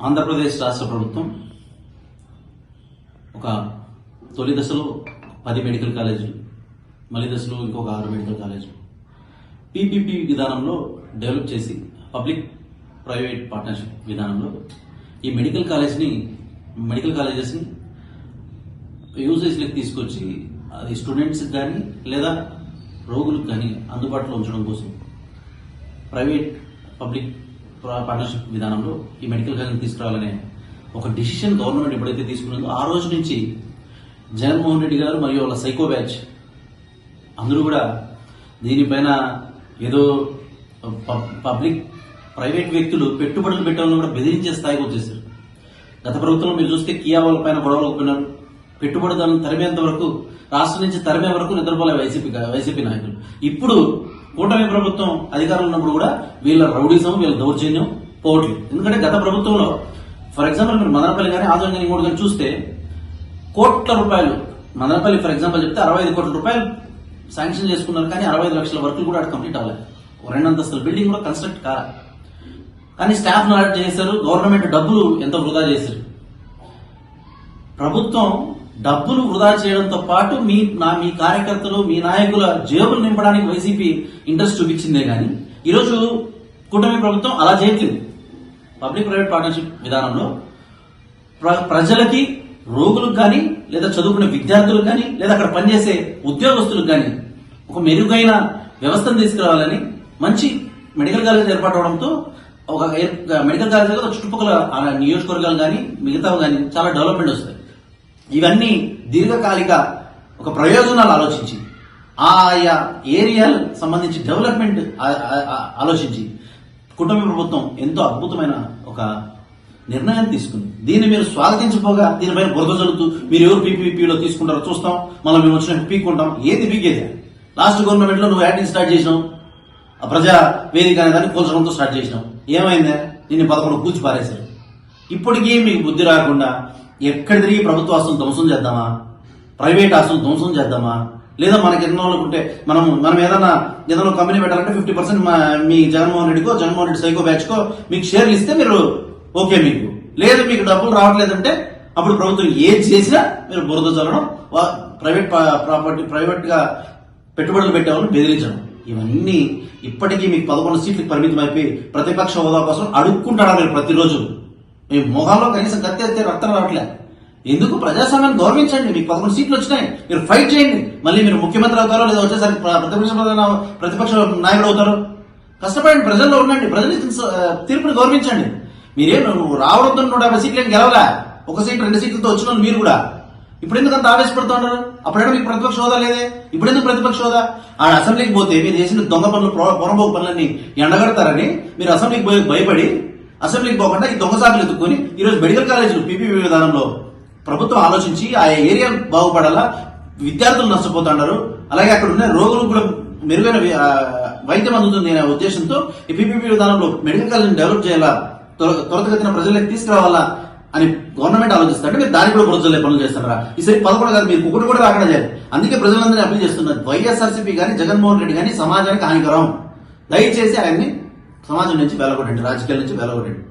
ఆంధ్రప్రదేశ్ రాష్ట్ర ప్రభుత్వం ఒక తొలి దశలో 10 మెడికల్ కాలేజీలు, మలి దశలో ఇంకొక 6 మెడికల్ కాలేజీలు పీపీపీ విధానంలో డెవలప్ చేసి పబ్లిక్ ప్రైవేట్ పార్ట్నర్షిప్ విధానంలో ఈ మెడికల్ కాలేజెస్ని యూజేజ్లకు తీసుకొచ్చి అది స్టూడెంట్స్కి కానీ లేదా రోగులకు కానీ అందుబాటులో ఉంచడం కోసం ప్రైవేట్ పబ్లిక్ పార్ట్నర్షిప్ విధానంలో ఈ మెడికల్ కాలేజీని తీసుకురావాలనే ఒక డిసిషన్ గవర్నమెంట్ ఎప్పుడైతే తీసుకున్నదో ఆ రోజు నుంచి జగన్మోహన్ రెడ్డి గారు మరియు వాళ్ళ సైకో బ్యాచ్ అందరూ కూడా దీనిపైన ఏదో పబ్లిక్ ప్రైవేట్ వ్యక్తులు పెట్టుబడులు పెట్టాలని కూడా బెదిరించే స్థాయికి వచ్చేసారు. గత ప్రభుత్వంలో మీరు చూస్తే కియా వాళ్ళ పైన గొడవలు ఒప్పుకున్నారు. పెట్టుబడిదారులను తరిమేంత వరకు, రాష్ట్రం నుంచి తరిమే వరకు నిద్రపోలే వైసీపీ నాయకులు. ఇప్పుడు కూటమి ప్రభుత్వం అధికారంలో ఉన్నప్పుడు కూడా వీళ్ళ రౌడీజం, వీళ్ళ దౌర్జన్యం పోవట్లేదు. ఎందుకంటే గత ప్రభుత్వంలో ఫర్ ఎగ్జాంపుల్ మీరు మదనపల్లి కానీ ఆదోని కానీ ఇంకోటి కానీ చూస్తే కోట్ల రూపాయలు, మదనపల్లి ఫర్ ఎగ్జాంపుల్ చెప్తే 65 కోట్ల రూపాయలు శాంక్షన్ చేసుకున్నారు, కానీ 65 లక్షల వర్కులు కూడా కంప్లీట్ అవ్వలేదు. 2 అంతస్తుల బిల్డింగ్ కూడా కన్స్ట్రక్ట్ కాల, కానీ స్టాఫ్ అలర్ట్ చేశారు. గవర్నమెంట్ డబ్బులు ఎంతో వృధా చేశారు. ప్రభుత్వం డబ్బులు వృధా చేయడంతో పాటు మీ కార్యకర్తలు, మీ నాయకుల జేబులు నింపడానికి వైసీపీ ఇంట్రెస్ట్ చూపించిందే కానీ ఈరోజు కూటమి ప్రభుత్వం అలా చేయట్లేదు. పబ్లిక్ ప్రైవేట్ పార్ట్నర్షిప్ విధానంలో ప్రజలకి, రోగులకు కానీ లేదా చదువుకునే విద్యార్థులకు కానీ లేదా అక్కడ పనిచేసే ఉద్యోగస్తులకు కానీ ఒక మెరుగైన వ్యవస్థను తీసుకురావాలని మంచి మెడికల్ కాలేజ్ ఏర్పాటు అవడంతో ఒక మెడికల్ కాలేజ్ చుట్టుపక్కల నియోజకవర్గాలు కానీ మిగతావి కానీ చాలా డెవలప్మెంట్ వస్తాయి. ఇవన్నీ దీర్ఘకాలిక ఒక ప్రయోజనాలు ఆలోచించి ఆయా ఏరియాలు సంబంధించి డెవలప్మెంట్ ఆలోచించి కుటుంబ ప్రభుత్వం ఎంతో అద్భుతమైన ఒక నిర్ణయం తీసుకుంది. దీన్ని మీరు స్వాగతించపోగా దీనిపైన బురద చల్లుతూ మీరు ఎవరు పీపీపీలో తీసుకుంటారో చూస్తాం, మళ్ళీ మేము వచ్చిన పీక్కుంటాం. ఏది పీకేది? లాస్ట్ గవర్నమెంట్ లో నువ్వు యాక్టింగ్ స్టార్ట్ చేసినావు, ఆ ప్రజా వేదిక అనే దాన్ని కూల్చడంతో స్టార్ట్ చేసినావు. ఏమైందా? నిన్ను 11 కూల్చి పారేశారు. ఇప్పటికీ మీకు బుద్ధి రాకుండా ఎక్కడ తిరిగి ప్రభుత్వ ఆస్తులు ధ్వంసం చేద్దామా, ప్రైవేట్ ఆస్తులు ధ్వంసం చేద్దామా, లేదా మనకి ఎన్నో అనుకుంటే మనం ఏదైనా కంపెనీ పెట్టాలంటే 50% మీ జగన్మోహన్ రెడ్డి సైకో బ్యాచ్ కో మీకు షేర్లు ఇస్తే మీరు ఓకే, మీకు లేదు, మీకు డబ్బులు రావట్లేదంటే అప్పుడు ప్రభుత్వం ఏది చేసినా మీరు బురద చల్లడం, ప్రైవేట్ గా పెట్టుబడులు పెట్టే వాళ్ళని బెదిరించడం, ఇవన్నీ ఇప్పటికీ మీకు 11 సీట్లకు పరిమితం అయిపోయి ప్రతిపక్ష హోదా కోసం అడుక్కుంటాడా మీరు ప్రతిరోజు? మీ మొహాల్లో కనీసం కత్తి అయితే రక్తం రావట్లే. ఎందుకు? ప్రజాస్వామ్యాన్ని గౌరవించండి. మీకు 11 సీట్లు వచ్చినాయి, మీరు ఫైట్ చేయండి. మళ్ళీ మీరు ముఖ్యమంత్రి అవుతారో లేదా వచ్చేసరికి ప్రతిపక్ష నాయకుడు అవుతారో, కష్టపడండి, ప్రజల్లో ఉండండి, ప్రజల తీర్పుని గౌరవించండి. మీరేం రావడంతో 150 సీట్లు ఏం గెలవలే, 1 సీట్ 2 సీట్లతో వచ్చిన మీరు కూడా ఇప్పుడు ఎందుకు అంత ఆవేశపడుతున్నారు? అప్పుడైనా మీకు ప్రతిపక్ష హోదా లేదే, ఇప్పుడు ఎందుకు ప్రతిపక్ష హోదా? ఆ అసెంబ్లీకి పోతే మీరు చేసిన దొంగ పనులు, పొరబోకు పనులన్నీ ఎండగడతారని మీరు అసెంబ్లీకి భయపడి అసెంబ్లీకి పోకుండా ఈ దొంగ సాకులు ఎత్తుకొని ఈరోజు మెడికల్ కాలేజీలు పీపీపీ విధానంలో ప్రభుత్వం ఆలోచించి ఆ ఏరియా బాగుపడాలా, విద్యార్థులు నష్టపోతున్నారు, అలాగే అక్కడ ఉన్న రోగులకు కూడా మెరుగైన వైద్యం అందుతుంది అనే ఉద్దేశంతో ఈ పీపీపీ విధానంలో మెడికల్ కాలేజీని డెవలప్ చేయాలా, త్వరితగతిన ప్రజలకు తీసుకురావాలా అని గవర్నమెంట్ ఆలోచిస్తుంటే మీరు దానికి కూడా బురదలే పనులు చేస్తారా? ఈసారి 11 కాదు, మీరు ఒకటి కూడా రాకుండా చేయాలి. అందుకే ప్రజలందరినీ అప్పీల్ చేస్తున్నారు, వైఎస్ఆర్సీపీ కానీ జగన్మోహన్ రెడ్డి కానీ సమాజానికి హానికరం. దయచేసి ఆయన్ని సమాజం నుంచి వెలగొట్టండి, రాజకీయాల నుంచి వెలగొట్టండి.